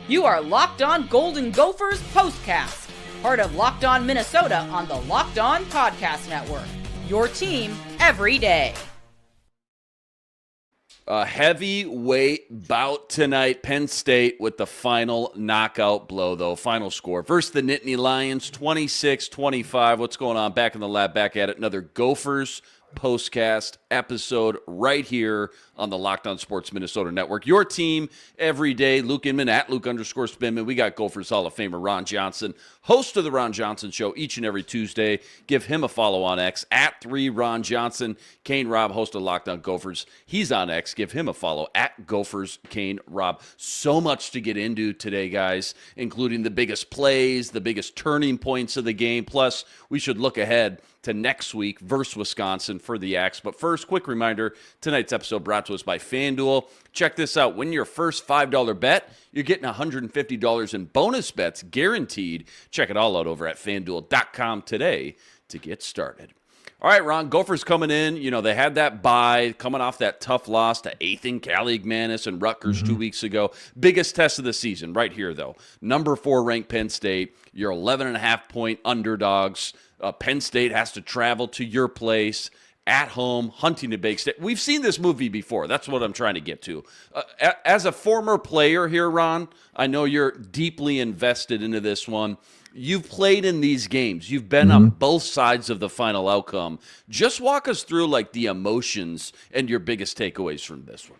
You are Locked On Golden Gophers POSTCAST, part of Locked On Minnesota on the Locked On Podcast Network. Your team every day. A heavyweight bout tonight. Penn State with the final knockout blow, though. Final score versus the Nittany Lions, 26-25. What's going on? Back in the lab, back at it. Another Gophers POSTCAST episode right here on the Locked On Sports Minnesota Network. Your team every day. Luke Inman at Luke_Spinman. We got Gophers Hall of Famer Ron Johnson, host of the Ron Johnson Show each and every Tuesday. Give him a follow on X at 3Ron Johnson. Kane Robb, host of Locked On Gophers. He's on X. Give him a follow at Gophers Kane Robb. So much to get into today, guys, including the biggest plays, the biggest turning points of the game. Plus, we should look ahead to next week versus Wisconsin for the Axe. But first, quick reminder, tonight's episode brought to us by FanDuel. Check this out. Win your first $5 bet, you're getting $150 in bonus bets guaranteed. Check it all out over at FanDuel.com today to get started. All right, Ron, Gophers coming in. You know, they had that bye, coming off that tough loss to Athan, Caligmanis, and Rutgers 2 weeks ago. Biggest test of the season right here, though. Number 4 ranked Penn State. You're 11.5-point underdogs. Penn State has to travel to your place at home, Huntington Bake State. We've seen this movie before. That's what I'm trying to get to. As a former player here, Ron, I know you're deeply invested into this one. You've played in these games. You've been on both sides of the final outcome. Just walk us through like the emotions and your biggest takeaways from this one.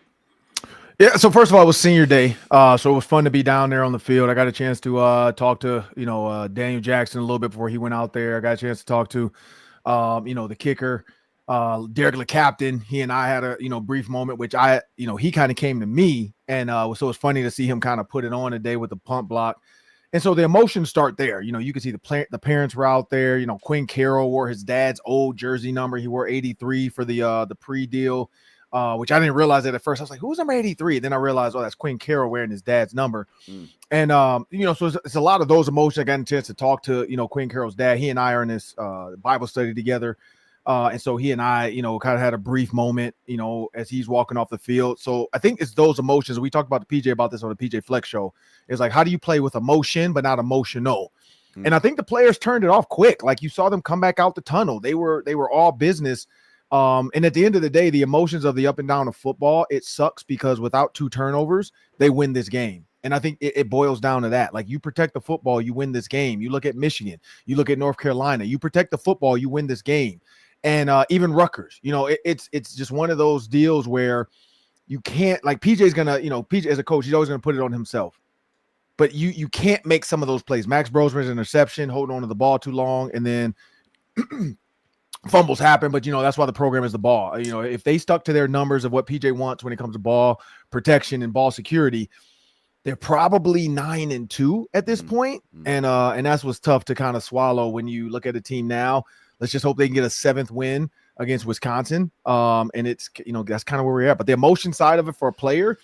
Yeah, so first of all, it was senior day, so it was fun to be down there on the field. I got a chance to talk to, Daniel Jackson a little bit before he went out there. I got a chance to talk to, the kicker, Derek LeCaptain. He and I had a, brief moment, which he kind of came to me, and so it's funny to see him kind of put it on today with the punt block. And so the emotions start there. You can see the parents were out there. Quinn Carroll wore his dad's old jersey number. He wore 83 for the pre-deal. Which I didn't realize that at first. I was like, who's number 83? Then I realized, that's Quinn Carroll wearing his dad's number. And, so it's a lot of those emotions. I got a chance to talk to, Quinn Carroll's dad. He and I are in this Bible study together. And so he and I, kind of had a brief moment, as he's walking off the field. So I think it's those emotions. We talked about the PJ about this on the PJ Flex show. It's like, how do you play with emotion, but not emotional? And I think the players turned it off quick. Like you saw them come back out the tunnel. They were all business. And at the end of the day, the emotions of the up and down of football, it sucks because without 2 turnovers, they win this game. And I think it boils down to that. Like you protect the football, you win this game. You look at Michigan, you look at North Carolina, you protect the football, you win this game. And even Rutgers, it's just one of those deals where you can't, like PJ's gonna, PJ as a coach, he's always gonna put it on himself. But you can't make some of those plays. Max Brosmer's interception, holding on to the ball too long, and then fumbles happen, but that's why the program is the ball. If they stuck to their numbers of what PJ wants when it comes to ball protection and ball security, they're probably 9-2 at this point. And that's what's tough to kind of swallow when you look at a team now. Let's just hope they can get a 7th win against Wisconsin. And it's, that's kind of where we're at. But the emotion side of it for a player,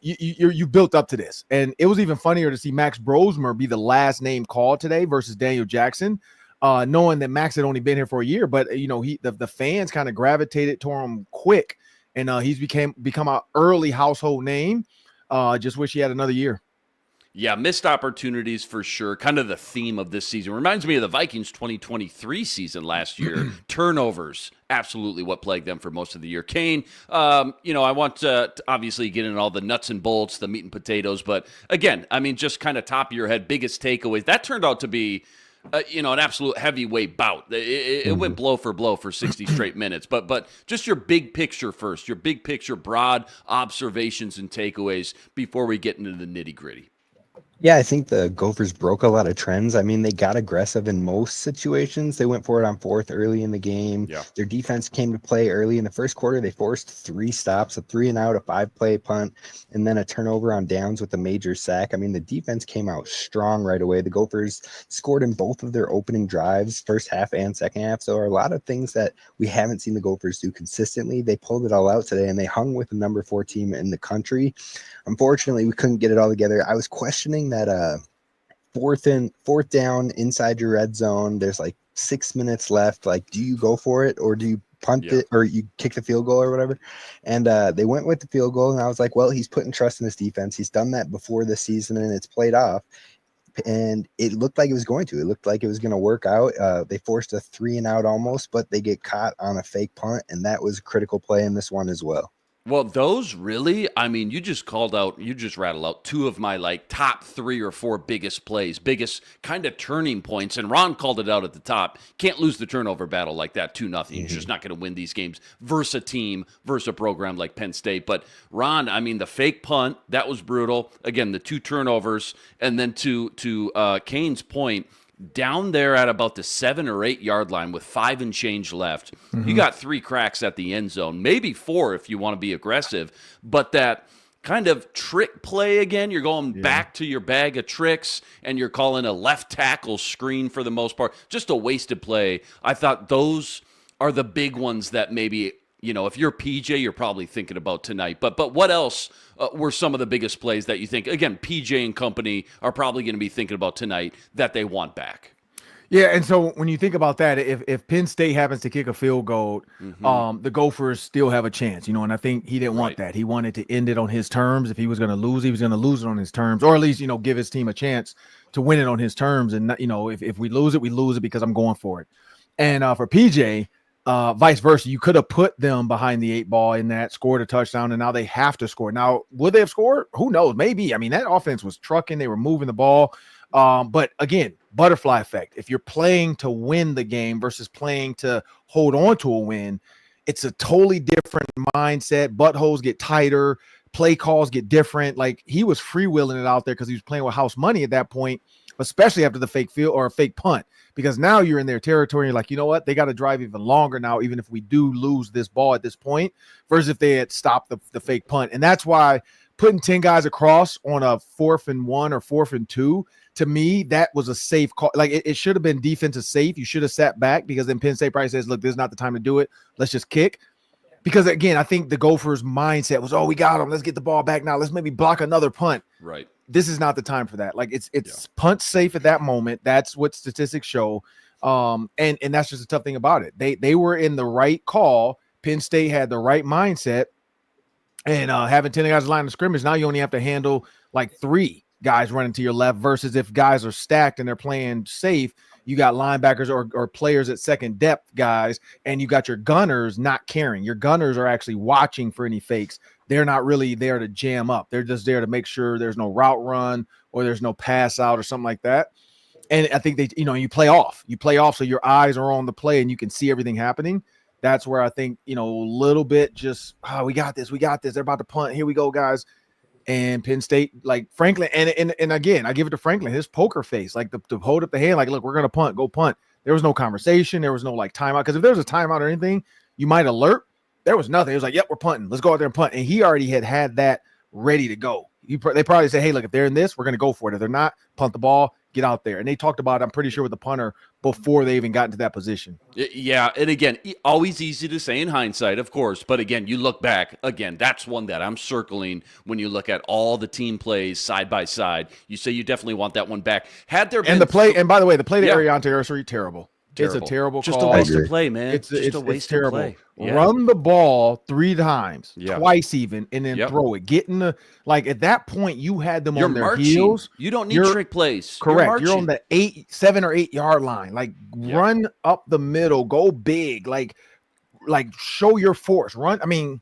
you built up to this. And it was even funnier to see Max Brosmer be the last name called today versus Daniel Jackson. Knowing that Max had only been here for a year, but the fans kind of gravitated to him quick, and he's become an early household name. Just wish he had another year. Yeah, missed opportunities for sure. Kind of the theme of this season. Reminds me of the Vikings 2023 season last year. Turnovers, absolutely what plagued them for most of the year. Kane, I want to obviously get into all the nuts and bolts, the meat and potatoes, but again, just kind of top of your head, biggest takeaways. That turned out to be an absolute heavyweight bout. It went blow for 60 straight minutes. But just your big picture first, your big picture, broad observations and takeaways before we get into the nitty gritty. Yeah, I think the Gophers broke a lot of trends. They got aggressive in most situations. They went for it on 4th early in the game. Yeah. Their defense came to play early in the first quarter. They forced 3 stops, a 3-and-out, a 5-play punt, and then a turnover on downs with a major sack. The defense came out strong right away. The Gophers scored in both of their opening drives, first half and second half. So a lot of things that we haven't seen the Gophers do consistently. They pulled it all out today, and they hung with the number 4 team in the country. Unfortunately, we couldn't get it all together. I was questioning that fourth down inside your red zone. There's like 6 minutes left. Like, do you go for it, or do you punt it, or you kick the field goal or whatever. And they went with the field goal, and I was like, well, he's putting trust in this defense. He's done that before this season, and it's played off. And it looked like it was going to. It looked like it was going to work out. They forced a 3-and-out almost, but they get caught on a fake punt, and that was a critical play in this one as well. Well, those really, I mean, you just rattled out two of my like top 3 or 4 biggest plays, biggest kind of turning points. And Ron called it out at the top. Can't lose the turnover battle like that, 2-0. You're just not going to win these games versus a team, versus a program like Penn State. But Ron, I mean, the fake punt, that was brutal. Again, the 2 turnovers. And then to Kane's point, down there at about the 7 or 8 yard line with 5 and change left, you got 3 cracks at the end zone, maybe 4 if you want to be aggressive. But that kind of trick play again, you're going back to your bag of tricks, and you're calling a left tackle screen for the most part. Just a wasted play. I thought those are the big ones that maybe, you know, if you're PJ, you're probably thinking about tonight. But what else were some of the biggest plays that you think, again, PJ and company are probably going to be thinking about tonight that they want back? Yeah, and so when you think about that, if Penn State happens to kick a field goal, the Gophers still have a chance, you know, and I think he didn't want that. He wanted to end it on his terms. If he was going to lose, he was going to lose it on his terms, or at least, you know, give his team a chance to win it on his terms. And, you know, if we lose it because I'm going for it. And for PJ, vice versa, you could have put them behind the 8 ball in that, scored a touchdown, and now they have to score. Now, would they have scored? Who knows? Maybe. I mean, that offense was trucking. They were moving the ball. But again, butterfly effect. If you're playing to win the game versus playing to hold on to a win, it's a totally different mindset. Buttholes get tighter. Play calls get different. Like, he was freewheeling it out there because he was playing with house money at that point, especially after the fake field or a fake punt, because now you're in their territory. You're like, you know what? They got to drive even longer now, even if we do lose this ball at this point, versus if they had stopped the fake punt. And that's why putting 10 guys across on a 4th and 1 or 4th and 2, to me, that was a safe call. Like, it should have been defensive safe. You should have sat back, because then Penn State probably says, look, this is not the time to do it. Let's just kick. Because, again, I think the Gophers' mindset was, oh, we got them. Let's get the ball back now. Let's maybe block another punt. Right. This is not the time for that. Like, it's punt safe at that moment. That's what statistics show. And that's just a tough thing about it. They were in the right call. Penn State had the right mindset. And having 10 guys line of scrimmage, now you only have to handle like 3 guys running to your left, versus if guys are stacked and they're playing safe, you got linebackers or players at second depth guys, and you got your gunners not caring. Your gunners are actually watching for any fakes. They're not really there to jam up. They're just there to make sure there's no route run or there's no pass out or something like that. And I think you play off. You play off so your eyes are on the play and you can see everything happening. That's where I think, a little bit just, we got this. They're about to punt. Here we go, guys. And Penn State, like Franklin, and again, I give it to Franklin, his poker face, like to hold up the hand, like, look, we're gonna punt, go punt. There was no conversation, there was no like timeout, because if there was a timeout or anything, you might alert. There was nothing. It was like, yep, we're punting. Let's go out there and punt. And he already had that ready to go. They probably say, hey, look, if they're in this, we're gonna go for it. If they're not, punt the ball, get out there. And they talked about it, I'm pretty sure, with the punter before they even got into that position. Yeah, and again, always easy to say in hindsight, of course, but again, you look back, again, that's one that I'm circling when you look at all the team plays side by side. You say you definitely want that one back. Had there been and the play, and by the way, the play to Ariante Ursary, terrible. It's a terrible just call. A waste of play, man. It's a waste of play. Yeah. Run the ball 3 times, twice even, and then throw it. Get in the, like, at that point, you had them on their heels. You don't need trick plays. Correct. You're on the 7 or 8 yard line. Like, run up the middle, go big, like show your force. Run. I mean,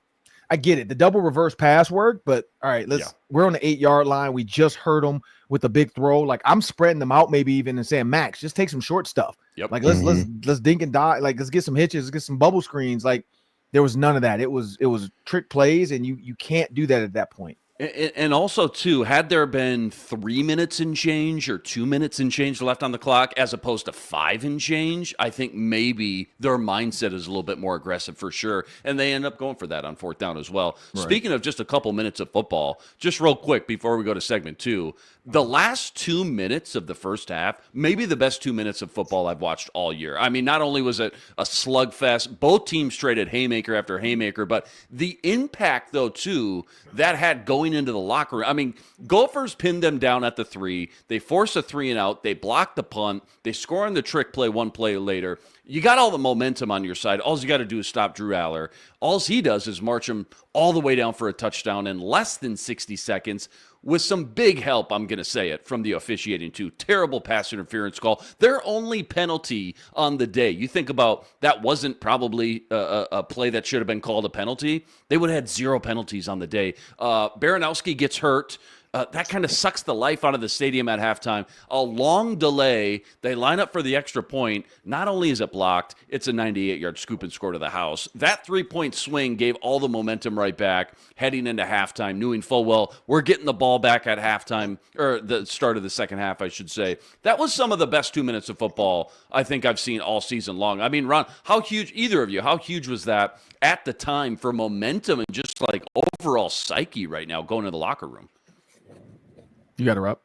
I get it. The double reverse pass work, but all right, we're on the 8 yard line. We just hurt them with a big throw. Like, I'm spreading them out maybe even and saying, Max, just take some short stuff. Yep. Like, let's dink and die. Like, let's get some hitches, let's get some bubble screens. Like, there was none of that. It was trick plays, and you can't do that at that point. And also, too, had there been 3 minutes and change or 2 minutes and change left on the clock as opposed to 5 and change, I think maybe their mindset is a little bit more aggressive for sure. And they end up going for that on 4th down as well. Right. Speaking of just a couple minutes of football, just real quick before we go to segment 2, the last 2 minutes of the first half, maybe the best 2 minutes of football I've watched all year. I mean, not only was it a slugfest, both teams traded haymaker after haymaker, but the impact, though, too, that had going going into the locker room. I mean, Gophers pinned them down at the 3. They force a 3-and-out. They block the punt. They score on the trick play one play later. You got all the momentum on your side. All you got to do is stop Drew Aller. All he does is march him all the way down for a touchdown in less than 60 seconds with some big help, I'm going to say it, from the officiating too. Terrible pass interference call. Their only penalty on the day. You think about that wasn't probably a play that should have been called a penalty. They would have had 0 penalties on the day. Baranowski gets hurt. That kind of sucks the life out of the stadium at halftime. A long delay. They line up for the extra point. Not only is it blocked, it's a 98-yard scoop and score to the house. That 3-point swing gave all the momentum right back heading into halftime, knowing full well we're getting the ball back at halftime, or the start of the second half, I should say. That was some of the best 2 minutes of football I think I've seen all season long. I mean, Ron, how huge, either of you, how huge was that at the time for momentum and just like overall psyche right now going to the locker room? You got it, Rob.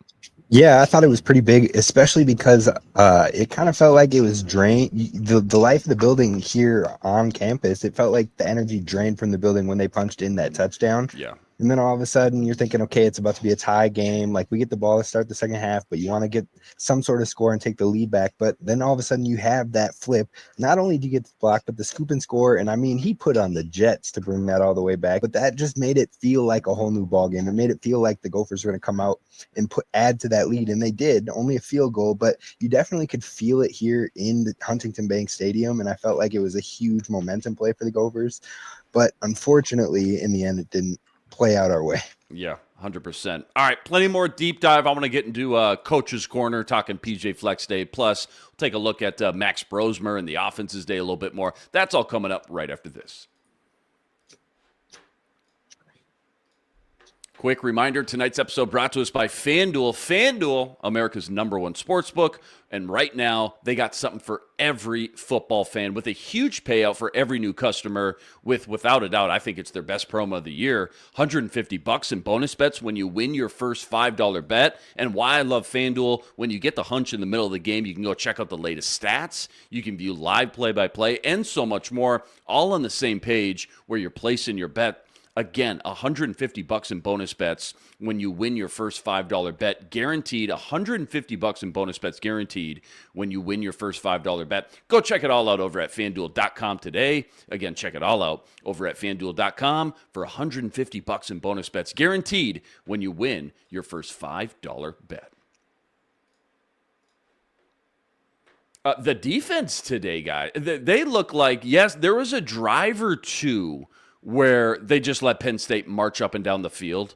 Yeah, I thought it was pretty big, especially because it kind of felt like it was drained. The life of the building here on campus, it felt like the energy drained from the building when they punched in that touchdown. Yeah. And then all of a sudden you're thinking, okay, it's about to be a tie game. Like we get the ball to start the second half, but you want to get some sort of score and take the lead back. But then all of a sudden you have that flip. Not only do you get the block, but the scoop and score. And I mean, he put on the Jets to bring that all the way back. But that just made it feel like a whole new ball game. It made it feel like the Gophers were going to come out and add to that lead. And they did, only a field goal. But you definitely could feel it here in the Huntington Bank Stadium. And I felt like it was a huge momentum play for the Gophers. But unfortunately, in the end, it didn't play out our way. Yeah, 100%. All right, plenty more deep dive. I want to get into Coach's Corner, talking PJ Flex Day. Plus, we'll take a look at Max Brosmer and the offense's day a little bit more. That's all coming up right after this. Quick reminder, tonight's episode brought to us by FanDuel. FanDuel, America's #1 sportsbook. And right now, they got something for every football fan with a huge payout for every new customer without a doubt, I think it's their best promo of the year. $150 in bonus bets when you win your first $5 bet. And why I love FanDuel, when you get the hunch in the middle of the game, you can go check out the latest stats. You can view live play-by-play and so much more, all on the same page where you're placing your bet. Again, $150 in bonus bets when you win your first $5 bet, guaranteed. $150 in bonus bets guaranteed when you win your first $5 bet. Go check it all out over at FanDuel.com today. Again, check it all out over at FanDuel.com for $150 in bonus bets guaranteed when you win your first $5 bet. The defense today, guys, they look like, yes, there was a drive or two where they just let Penn State march up and down the field.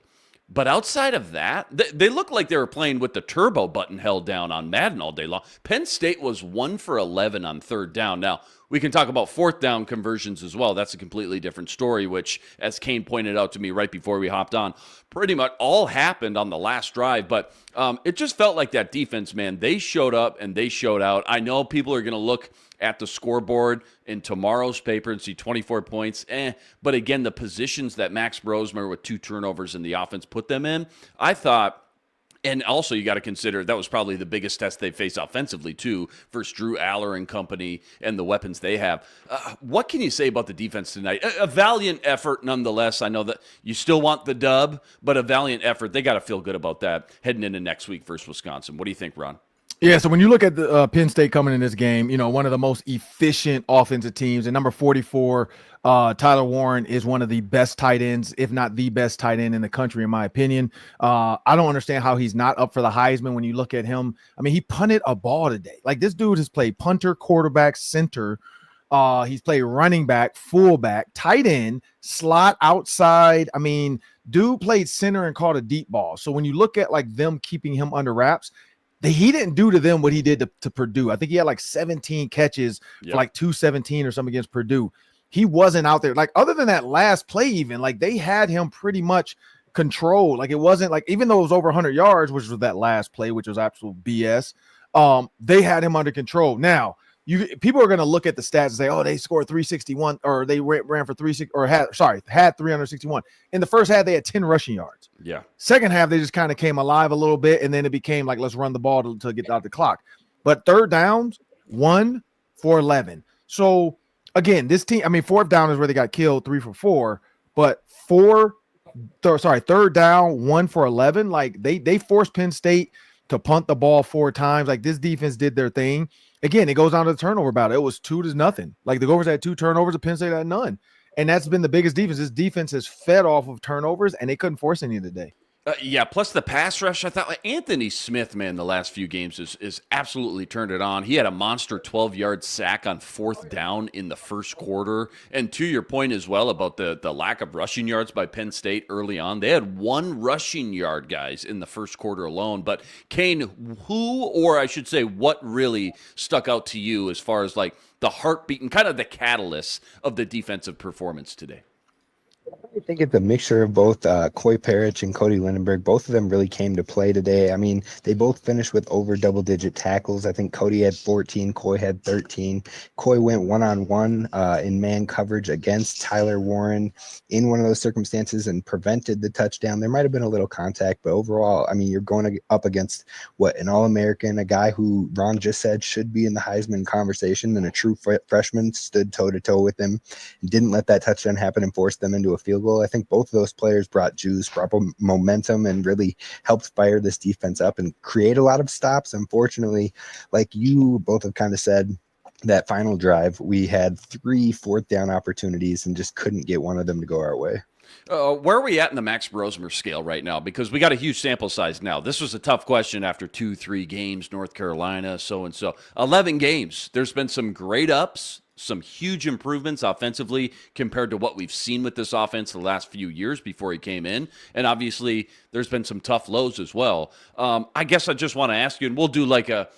But outside of that, they look like they were playing with the turbo button held down on Madden all day long. Penn State was 1 for 11 on third down. Now, we can talk about fourth down conversions as well. That's a completely different story, which, as Kane pointed out to me right before we hopped on, pretty much all happened on the last drive. But it just felt like that defense, man, they showed up and they showed out. I know people are going to look at the scoreboard in tomorrow's paper and see 24 points. But again, the positions that Max Brosmer with 2 turnovers in the offense put them in, I thought, and also you got to consider that was probably the biggest test they faced offensively too, versus Drew Aller and company and the weapons they have. What can you say about the defense tonight? A valiant effort nonetheless. I know that you still want the dub, but a valiant effort. They got to feel good about that heading into next week versus Wisconsin. What do you think, Ron? Yeah, so when you look at the Penn State coming in this game, you know, one of the most efficient offensive teams, and number 44, Tyler Warren is one of the best tight ends, if not the best tight end in the country, in my opinion. I don't understand how he's not up for the Heisman when you look at him. I mean, he punted a ball today. Like, this dude has played punter, quarterback, center. He's played running back, fullback, tight end, slot, outside. I mean, dude played center and caught a deep ball. So when you look at, like, them keeping him under wraps, he didn't do to them what he did to Purdue. I think he had like 17 catches for like 217 or something against Purdue. He wasn't out there. Like, other than that last play, even, like, they had him pretty much controlled. Like, it wasn't like, even though it was over 100 yards, which was that last play, which was absolute BS, they had him under control. Now, people are going to look at the stats and say, oh, they scored 361, or they ran for 360, or had 361. In the first half, they had 10 rushing yards. Yeah. Second half, they just kind of came alive a little bit, and then it became like, let's run the ball to get out the clock. But third downs, 1 for 11. So again, this team, I mean, fourth down is where they got killed, 3 for 4, but 4 third down, 1 for 11. Like they forced Penn State to punt the ball 4 times. Like this defense did their thing. Again, it goes down to the turnover battle. It was 2-0. Like the Gophers had 2 turnovers, and Penn State had none. And that's been the biggest defense. This defense has fed off of turnovers, and they couldn't force any today. Yeah, plus the pass rush. I thought like Anthony Smith, man, the last few games is absolutely turned it on. He had a monster 12-yard sack on 4th down in the first quarter. And to your point as well about the lack of rushing yards by Penn State early on, they had 1 rushing yard, guys, in the first quarter alone. But Kane, who, or I should say, what really stuck out to you as far as like the heartbeat and kind of the catalyst of the defensive performance today? I think it's a mixture of both Coy Parrish and Cody Lindenberg. Both of them really came to play today. I mean, they both finished with over double-digit tackles. I think Cody had 14, Coy had 13. Coy went one-on-one in man coverage against Tyler Warren in one of those circumstances and prevented the touchdown. There might have been a little contact, but overall, I mean, you're going up against, an All-American, a guy who Ron just said should be in the Heisman conversation, and a true freshman stood toe-to-toe with him and didn't let that touchdown happen and forced them into a field goal. I think both of those players brought juice, brought momentum, and really helped fire this defense up and create a lot of stops. Unfortunately, like you both have kind of said, that final drive, we had 3 4th down opportunities and just couldn't get one of them to go our way. Where are we at in the Max Brosmer scale right now? Because we got a huge sample size now. This was a tough question after 2-3 games, North Carolina, so-and-so. 11 games. There's been some great ups, some huge improvements offensively compared to what we've seen with this offense the last few years before he came in. And obviously, there's been some tough lows as well. I guess I just want to ask you, and we'll do like a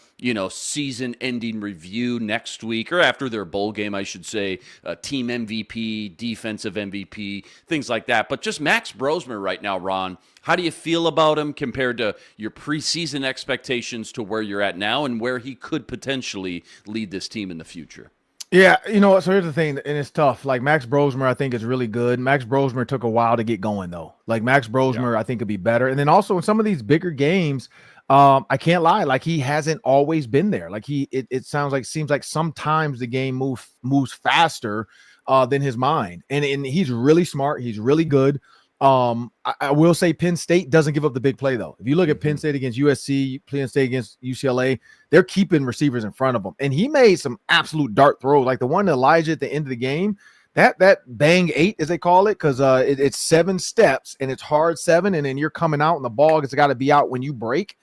season-ending review next week, or after their bowl game, I should say, team MVP, defensive MVP, things like that. But just Max Brosmer right now, Ron, how do you feel about him compared to your preseason expectations to where you're at now and where he could potentially lead this team in the future? Yeah, so here's the thing, and it's tough. Like Max Brosmer, I think is really good. Max Brosmer took a while to get going, though. Like Max Brosmer, I think could be better. And then also in some of these bigger games, I can't lie, like he hasn't always been there. Like seems like sometimes the game moves faster than his mind. And he's really smart. He's really good. I will say Penn State doesn't give up the big play, though. If you look at Penn State against USC, Penn State against UCLA, they're keeping receivers in front of them. And he made some absolute dart throws, like the one to Elijah at the end of the game. That bang 8, as they call it, because it's 7 steps and it's hard 7, and then you're coming out and the ball has got to be out when you break.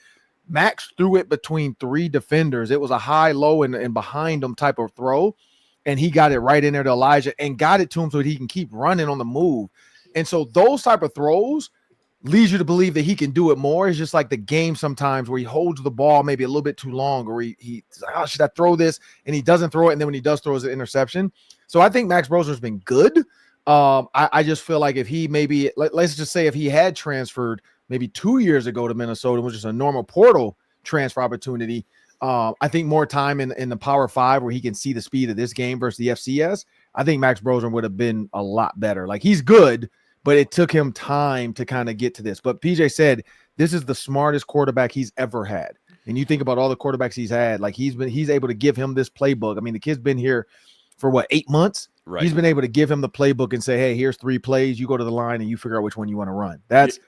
Max threw it between 3 defenders. It was a high, low, and behind them type of throw, and he got it right in there to Elijah and got it to him so that he can keep running on the move. And so those type of throws leads you to believe that he can do it more. It's just like the game sometimes where he holds the ball maybe a little bit too long, or he's like, oh, should I throw this? And he doesn't throw it. And then when he does throw, it's an interception. So I think Max Brosmer's been good. I just feel like if he maybe, let's just say if he had transferred maybe 2 years ago to Minnesota, which is a normal portal transfer opportunity, I think more time in the Power 5 where he can see the speed of this game versus the FCS, I think Max Brosmer would have been a lot better. Like he's good, but it took him time to kind of get to this. But PJ said this is the smartest quarterback he's ever had. And you think about all the quarterbacks he's had, like he's able to give him this playbook. I mean, the kid's been here for 8 months? Right. He's been able to give him the playbook and say, hey, here's 3 plays. You go to the line and you figure out which one you want to run. That's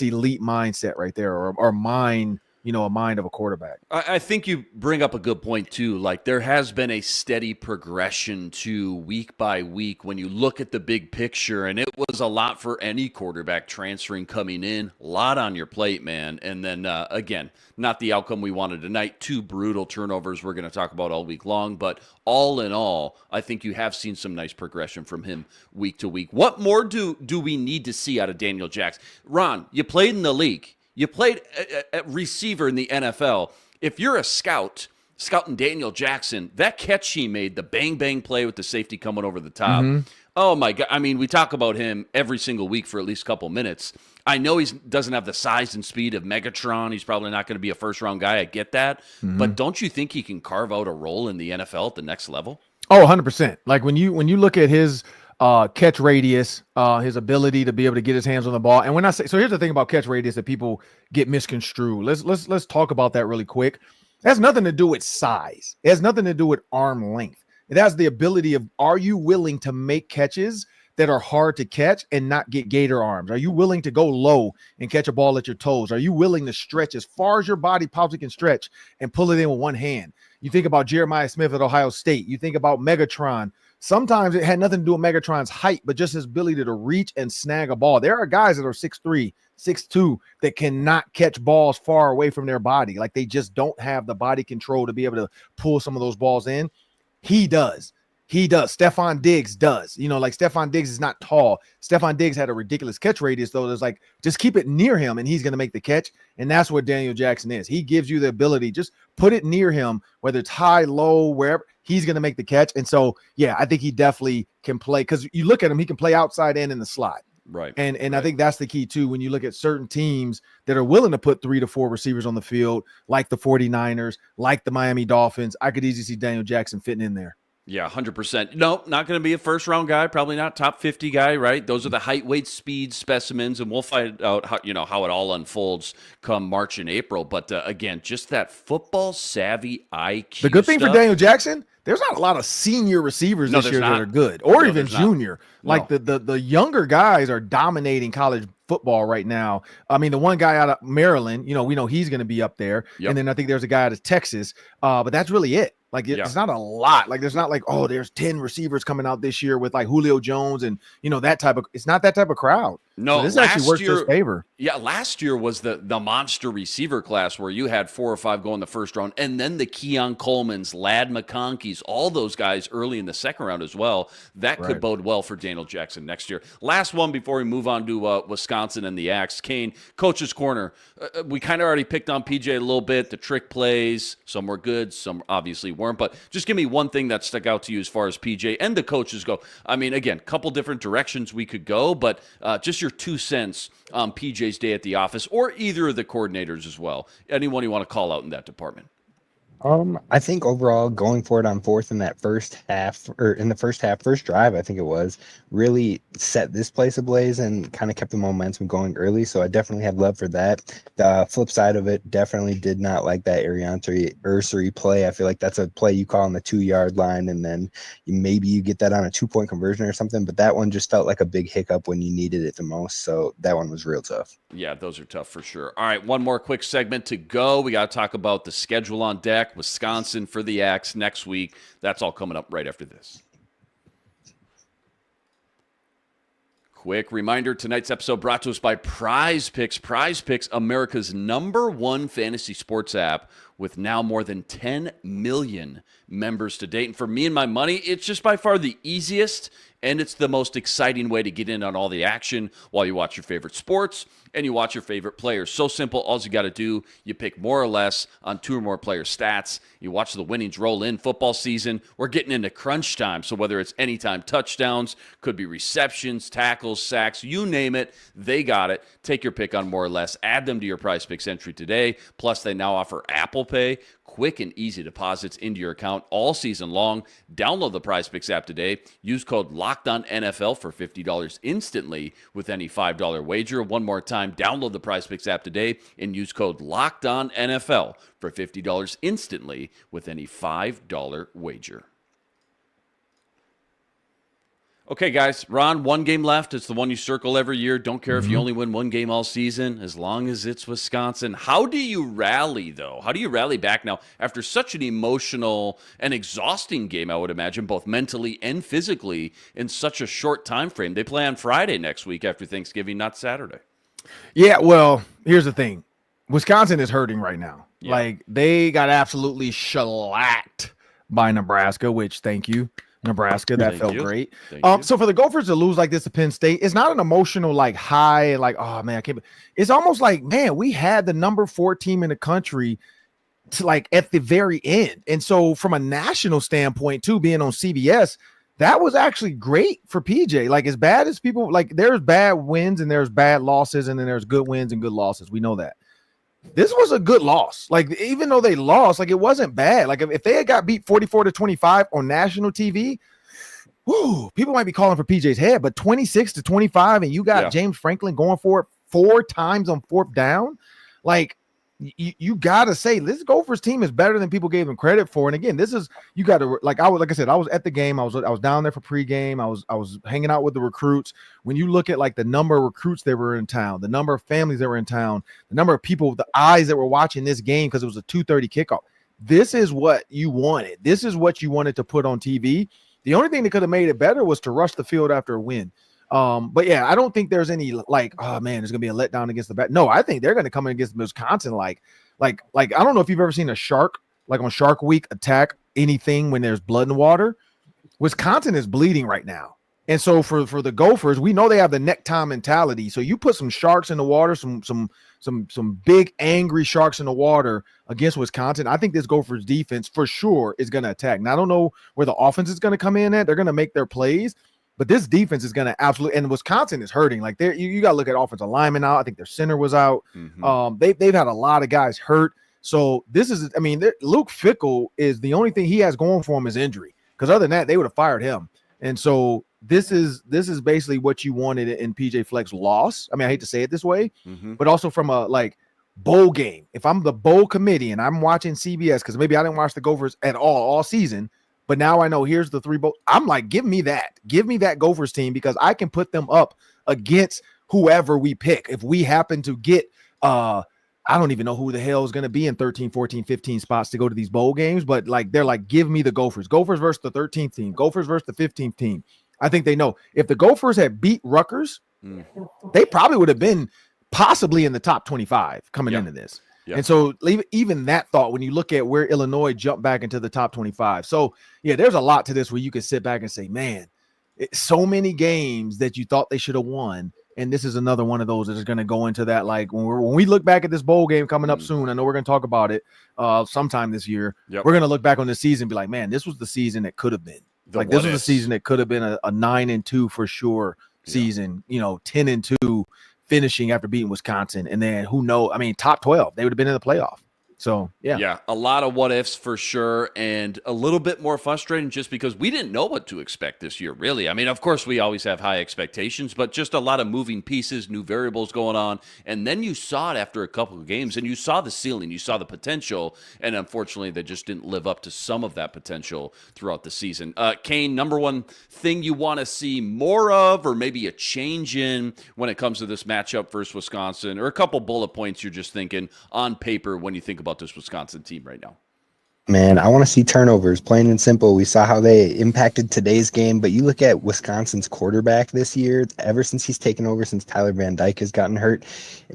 elite mindset right there, or mind, a mind of a quarterback. I think you bring up a good point too. Like there has been a steady progression to week by week when you look at the big picture, and it was a lot for any quarterback transferring coming in, a lot on your plate, man. And then again, not the outcome we wanted tonight. 2 brutal turnovers we're going to talk about all week long, but all in all, I think you have seen some nice progression from him week to week. What more do we need to see out of Daniel Jackson? Ron, you played in the league. You played at receiver in the NFL. If you're a scouting Daniel Jackson, that catch he made, the bang play with the safety coming over the top. Mm-hmm. Oh my God. I mean, we talk about him every single week for at least a couple minutes. I know he doesn't have the size and speed of Megatron. He's probably not going to be a first-round guy. I get that. Mm-hmm. But don't you think he can carve out a role in the NFL at the next level? Oh, 100%. Like when you look at his catch radius, his ability to be able to get his hands on the ball. And when I say, so here's the thing about catch radius that people get misconstrued. Let's talk about that really quick. It has nothing to do with size. It has nothing to do with arm length. It has the ability of, are you willing to make catches that are hard to catch and not get gator arms? Are you willing to go low and catch a ball at your toes? Are you willing to stretch as far as your body possibly can stretch and pull it in with one hand? You think about Jeremiah Smith at Ohio State. You think about Megatron. Sometimes it had nothing to do with Megatron's height, but just his ability to reach and snag a ball. There are guys that are 6'3", 6'2", that cannot catch balls far away from their body. Like, they just don't have the body control to be able to pull some of those balls in. He does. Stephon Diggs does. Like, Stephon Diggs is not tall. Stephon Diggs had a ridiculous catch radius, though. There's like, just keep it near him and he's going to make the catch. And that's what Daniel Jackson is. He gives you the ability, just put it near him, whether it's high, low, wherever, he's going to make the catch. And so, yeah, I think he definitely can play, because you look at him, he can play outside and in the slot. Right. And right. I think that's the key too, when you look at certain teams that are willing to put 3 to 4 receivers on the field, like the 49ers, like the Miami Dolphins. I could easily see Daniel Jackson fitting in there. Yeah, 100%. No, not going to be a first-round guy, probably not top 50 guy, right? Those are the height, weight, speed specimens, and we'll find out how it all unfolds come March and April. But again, just that football-savvy IQ. The good thing for Daniel Jackson, there's not a lot of senior receivers this year that are good, or even junior. Like the younger guys are dominating college football right now. I mean, the one guy out of Maryland, we know he's going to be up there. Yep. And then I think there's a guy out of Texas, but that's really it. Like, it's not a lot. Like, there's not like, oh, there's 10 receivers coming out this year with like Julio Jones and, that type of, it's not that type of crowd. No, so this actually works in his favor. Yeah, last year was the monster receiver class where you had 4 or 5 go in the first round, and then the Keon Coleman's, Lad McConkey's, all those guys early in the second round as well. That could bode well for Daniel Jackson next year. Last one before we move on to Wisconsin and the Axe. Kane, Coach's Corner. We kind of already picked on PJ a little bit, the trick plays. Some were good, some obviously weren't. But just give me one thing that stuck out to you as far as PJ and the coaches go. I mean, again, couple different directions we could go, but just your 2 cents on PJ's day at the office, or either of the coordinators as well. Anyone you want to call out in that department? I think overall going for it on fourth in that first half, or in the first drive, I think it was, really set this place ablaze and kind of kept the momentum going early. So I definitely have love for that. The flip side of it, definitely did not like that Ariante Ursary play. I feel like that's a play you call on the 2-yard line, and then maybe you get that on a 2-point conversion or something. But that one just felt like a big hiccup when you needed it the most. So that one was real tough. Yeah, those are tough for sure. All right, one more quick segment to go. We got to talk about the schedule on deck. Wisconsin for the Axe next week. That's all coming up right after this. Quick reminder, tonight's episode brought to us by Prize Picks. Prize Picks, America's #1 fantasy sports app with now more than 10 million members to date. And for me and my money, it's just by far the easiest, and it's the most exciting way to get in on all the action while you watch your favorite sports and you watch your favorite players. So simple. All you got to do, you pick more or less on 2 or more player stats. You watch the winnings roll in. Football season, we're getting into crunch time. So whether it's anytime touchdowns, could be receptions, tackles, sacks, you name it, they got it. Take your pick on more or less. Add them to your Prize Picks entry today. Plus, they now offer Apple Pay, quick and easy deposits into your account all season long. Download the Prize Picks app today. Use code LOCKEDONNFL for $50 instantly with any $5 wager. One more time, download the Prize Picks app today and use code LOCKEDONNFL for $50 instantly with any $5 wager. Okay, guys, Ron, 1 game left. It's the one you circle every year. Don't care if you only win 1 game all season, as long as it's Wisconsin. How do you rally, though? How do you rally back now after such an emotional and exhausting game, I would imagine, both mentally and physically, in such a short time frame? They play on Friday next week after Thanksgiving, not Saturday. Yeah, well, here's the thing. Wisconsin is hurting right now. Yeah. Like, they got absolutely shellacked by Nebraska, which, thank you, Nebraska. That felt great. So for the Gophers to lose like this to Penn State, it's not an emotional like high, like, oh man, I can't. It's almost like, man, we had the number 4 team in the country to like at the very end. And so from a national standpoint too, being on CBS, that was actually great for PJ. Like, as bad as people, like, there's bad wins and there's bad losses, and then there's good wins and good losses. We know that. This was a good loss. Like, even though they lost, like, it wasn't bad. Like, if they had got beat 44-25 on national TV, whoo, people might be calling for PJ's head, but 26-25, and you got James Franklin going for it 4 times on 4th down. Like, you gotta say this Gophers team is better than people gave them credit for. And again, this is you got to like I said, I was at the game. I was down there for pregame. I was hanging out with the recruits. When you look at like the number of recruits that were in town, the number of families that were in town, the number of people, the eyes that were watching this game because it was a 2:30 kickoff. This is what you wanted. This is what you wanted to put on TV. The only thing that could have made it better was to rush the field after a win. But yeah, I don't think there's any like, oh man, there's gonna be a letdown against the back. No, I think they're gonna come in against Wisconsin like I don't know if you've ever seen a shark like on Shark Week attack anything when there's blood in the water. Wisconsin is bleeding right now, and so for the Gophers, we know they have the necktie mentality. So you put some sharks in the water, some big angry sharks in the water against Wisconsin. I think this Gophers defense for sure is gonna attack. Now I don't know where the offense is gonna come in at. They're gonna make their plays. But this defense is going to absolutely – and Wisconsin is hurting. Like, you got to look at offensive linemen out. I think their center was out. Mm-hmm. They've had a lot of guys hurt. So this is – I mean, Luke Fickell is the only thing he has going for him is injury. Because other than that, they would have fired him. And so this is basically what you wanted in PJ Fleck's loss. I mean, I hate to say it this way, but also from a, like, bowl game. If I'm the bowl committee and I'm watching CBS, because maybe I didn't watch the Gophers at all season – but now I know here's the 3 bowl. I'm like, give me that. Give me that Gophers team because I can put them up against whoever we pick. If we happen to get, I don't even know who the hell is going to be in 13, 14, 15 spots to go to these bowl games. But like, they're like, give me the Gophers. Gophers versus the 13th team. Gophers versus the 15th team. I think they know. If the Gophers had beat Rutgers, they probably would have been possibly in the top 25 coming into this. Yep. And so even that thought, when you look at where Illinois jumped back into the top 25. So, yeah, there's a lot to this where you can sit back and say, man, so many games that you thought they should have won. And this is another one of those that is going to go into that. Like when we look back at this bowl game coming up soon, I know we're going to talk about it sometime this year. Yep. We're going to look back on this season and be like, man, this was the season that could have been. This was the season that could have been a 9-2 for sure season, 10-2. Finishing after beating Wisconsin, and then who knows? I mean, top 12, they would have been in the playoff. So, yeah, a lot of what ifs for sure, and a little bit more frustrating just because we didn't know what to expect this year, really. I mean, of course, we always have high expectations, but just a lot of moving pieces, new variables going on, and then you saw it after a couple of games, and you saw the ceiling, you saw the potential, and unfortunately, they just didn't live up to some of that potential throughout the season. Kane, number one thing you want to see more of, or maybe a change in when it comes to this matchup versus Wisconsin, or a couple bullet points you're just thinking on paper when you think about this Wisconsin team right now? Man, I want to see turnovers, plain and simple. We saw how they impacted today's game, but you look at Wisconsin's quarterback this year, ever since he's taken over, since Tyler Van Dyke has gotten hurt,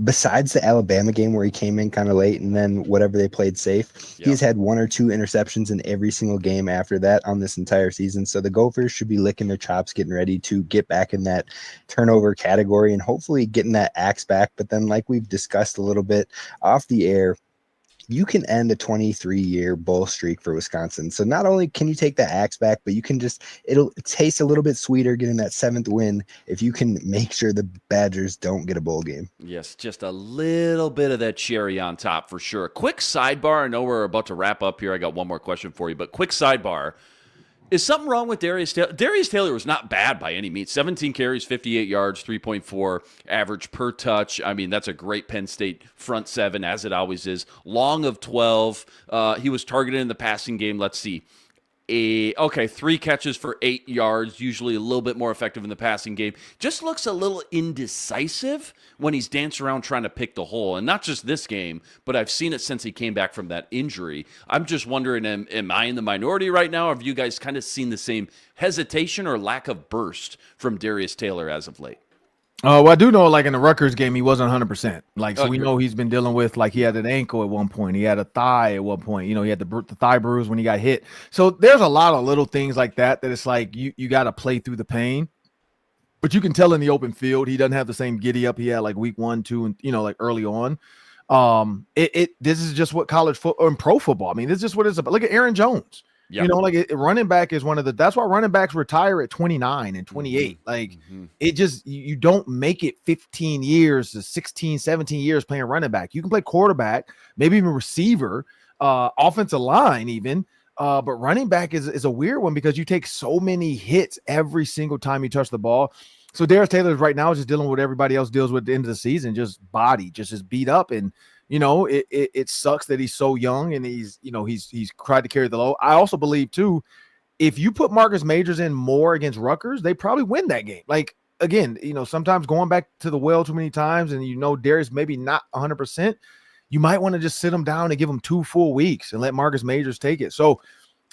besides the Alabama game where he came in kind of late and then whatever they played safe, he's had 1 or 2 interceptions in every single game after that on this entire season. So the Gophers should be licking their chops, getting ready to get back in that turnover category and hopefully getting that axe back. But then like we've discussed a little bit off the air, you can end a 23-year bowl streak for Wisconsin. So not only can you take the axe back, but you can it'll taste a little bit sweeter getting that 7th win if you can make sure the Badgers don't get a bowl game. Yes, just a little bit of that cherry on top for sure. Quick sidebar. I know we're about to wrap up here. I got one more question for you, but quick sidebar. Is something wrong with Darius Taylor? Darius Taylor was not bad by any means. 17 carries, 58 yards, 3.4 average per touch. I mean, that's a great Penn State front seven, as it always is. Long of 12. He was targeted in the passing game. Let's see. 3 catches for 8 yards, usually a little bit more effective in the passing game. Just looks a little indecisive when he's dancing around trying to pick the hole. And not just this game, but I've seen it since he came back from that injury. I'm just wondering, am I in the minority right now? Or have you guys kind of seen the same hesitation or lack of burst from Darius Taylor as of late? Well, I do know, like in the Rutgers game, he wasn't 100%. Like, so we know he's been dealing with, like, he had an ankle at one point. He had a thigh at one point. He had the thigh bruise when he got hit. So there's a lot of little things like that it's like you got to play through the pain. But you can tell in the open field, he doesn't have the same giddy up he had like week 1, 2, and, like early on. This is just what college football and pro football. I mean, this is just what it's about. Look at Aaron Jones. Yep. Running back is that's why running backs retire at 29 and 28. Like it just, you don't make it 15 years to 16, 17 years playing running back. You can play quarterback, maybe even receiver, offensive line even. But running back is a weird one because you take so many hits every single time you touch the ball. So Darius Taylor right now is just dealing with what everybody else deals with at the end of the season, just body, just beat up. And, it sucks that he's so young and he's tried to carry the load. I also believe too, if you put Marcus Majors in more against Rutgers, they probably win that game. Like, again, sometimes going back to the well too many times and Darius maybe not 100%, you might want to just sit him down and give him 2 full weeks and let Marcus Majors take it. So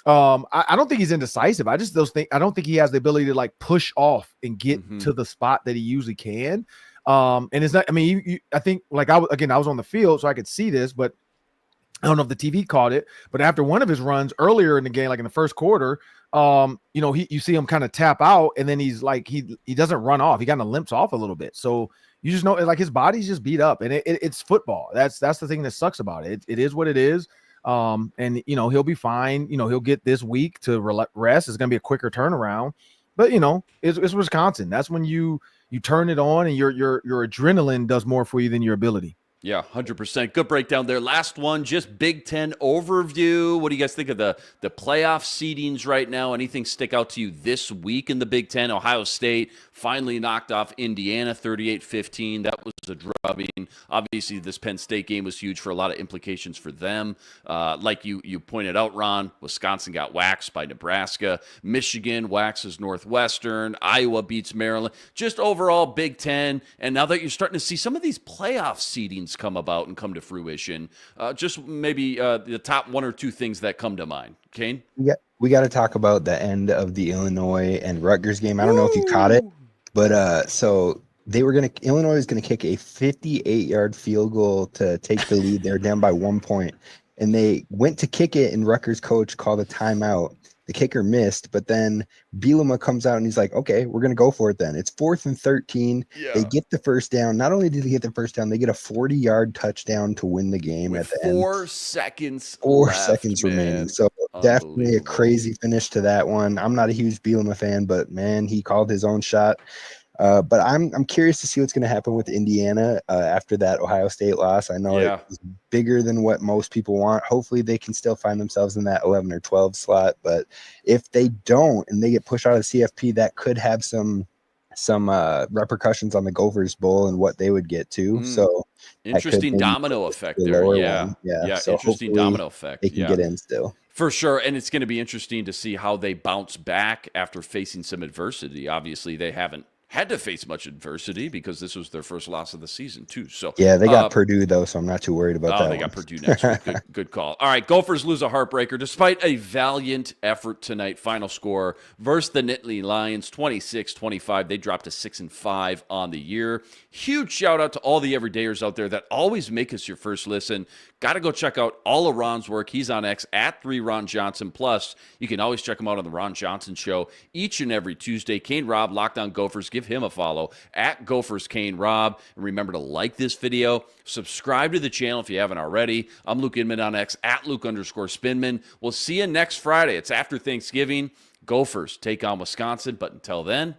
I don't think he's indecisive. I don't think he has the ability to like push off and get to the spot that he usually can. And it's not, I mean, I think like I was on the field so I could see this, but I don't know if the TV caught it, but after one of his runs earlier in the game, like in the first quarter, you see him kind of tap out and then he's like, he doesn't run off. He kind of limps off a little bit. So you just know like his body's just beat up and it's football. That's the thing that sucks about it. It is what it is. And he'll be fine. He'll get this week to rest. It's going to be a quicker turnaround, but it's Wisconsin. That's when you turn it on and your adrenaline does more for you than your ability. Yeah, 100%. Good breakdown there. Last one, just Big Ten overview. What do you guys think of the playoff seedings right now? Anything stick out to you this week in the Big Ten? Ohio State finally knocked off Indiana 38-15. That was a drubbing. Obviously, this Penn State game was huge for a lot of implications for them. Like you pointed out, Ron, Wisconsin got waxed by Nebraska. Michigan waxes Northwestern. Iowa beats Maryland. Just overall Big Ten. And now that you're starting to see some of these playoff seedings come about and come to fruition, just maybe the top 1 or 2 things that come to mind. Kane? Yeah, we got to talk about the end of the Illinois and Rutgers game. I don't know if you caught it, but so Illinois was gonna kick a 58-yard field goal to take the lead. They're down by 1 point, and they went to kick it, and Rutgers coach called a timeout. The kicker missed, but then Bielema comes out and he's like, okay, we're going to go for it then. It's 4th and 13. Yeah. They get the first down. Not only did they get the first down, they get a 40-yard touchdown to win the game at the end. 4 seconds 4 seconds remaining. So definitely a crazy finish to that one. I'm not a huge Bielema fan, but, man, he called his own shot. But I'm curious to see what's going to happen with Indiana after that Ohio State loss. I know it was bigger than what most people want. Hopefully they can still find themselves in that 11 or 12 slot. But if they don't and they get pushed out of the CFP, that could have some repercussions on the Gophers Bowl and what they would get to. So interesting domino effect there. Yeah. So interesting domino effect. They can get in still. For sure, and it's going to be interesting to see how they bounce back after facing some adversity. Obviously, they haven't had to face much adversity because this was their first loss of the season too. So yeah, they got Purdue though, so I'm not too worried about that. They got Purdue next week. Good call. All right, Gophers lose a heartbreaker despite a valiant effort tonight. Final score versus the Nittany Lions, 26-25. They dropped to 6-5 on the year. Huge shout out to all the everydayers out there that always make us your first listen. Got to go check out all of Ron's work. He's on X at 3Ron Johnson. Plus, you can always check him out on the Ron Johnson Show each and every Tuesday. Kane Robb, Locked On Gophers. Give him a follow at Gophers Kane Robb. And remember to like this video. Subscribe to the channel if you haven't already. I'm Luke Inman on X at Luke_Spinman. We'll see you next Friday. It's after Thanksgiving. Gophers take on Wisconsin. But until then,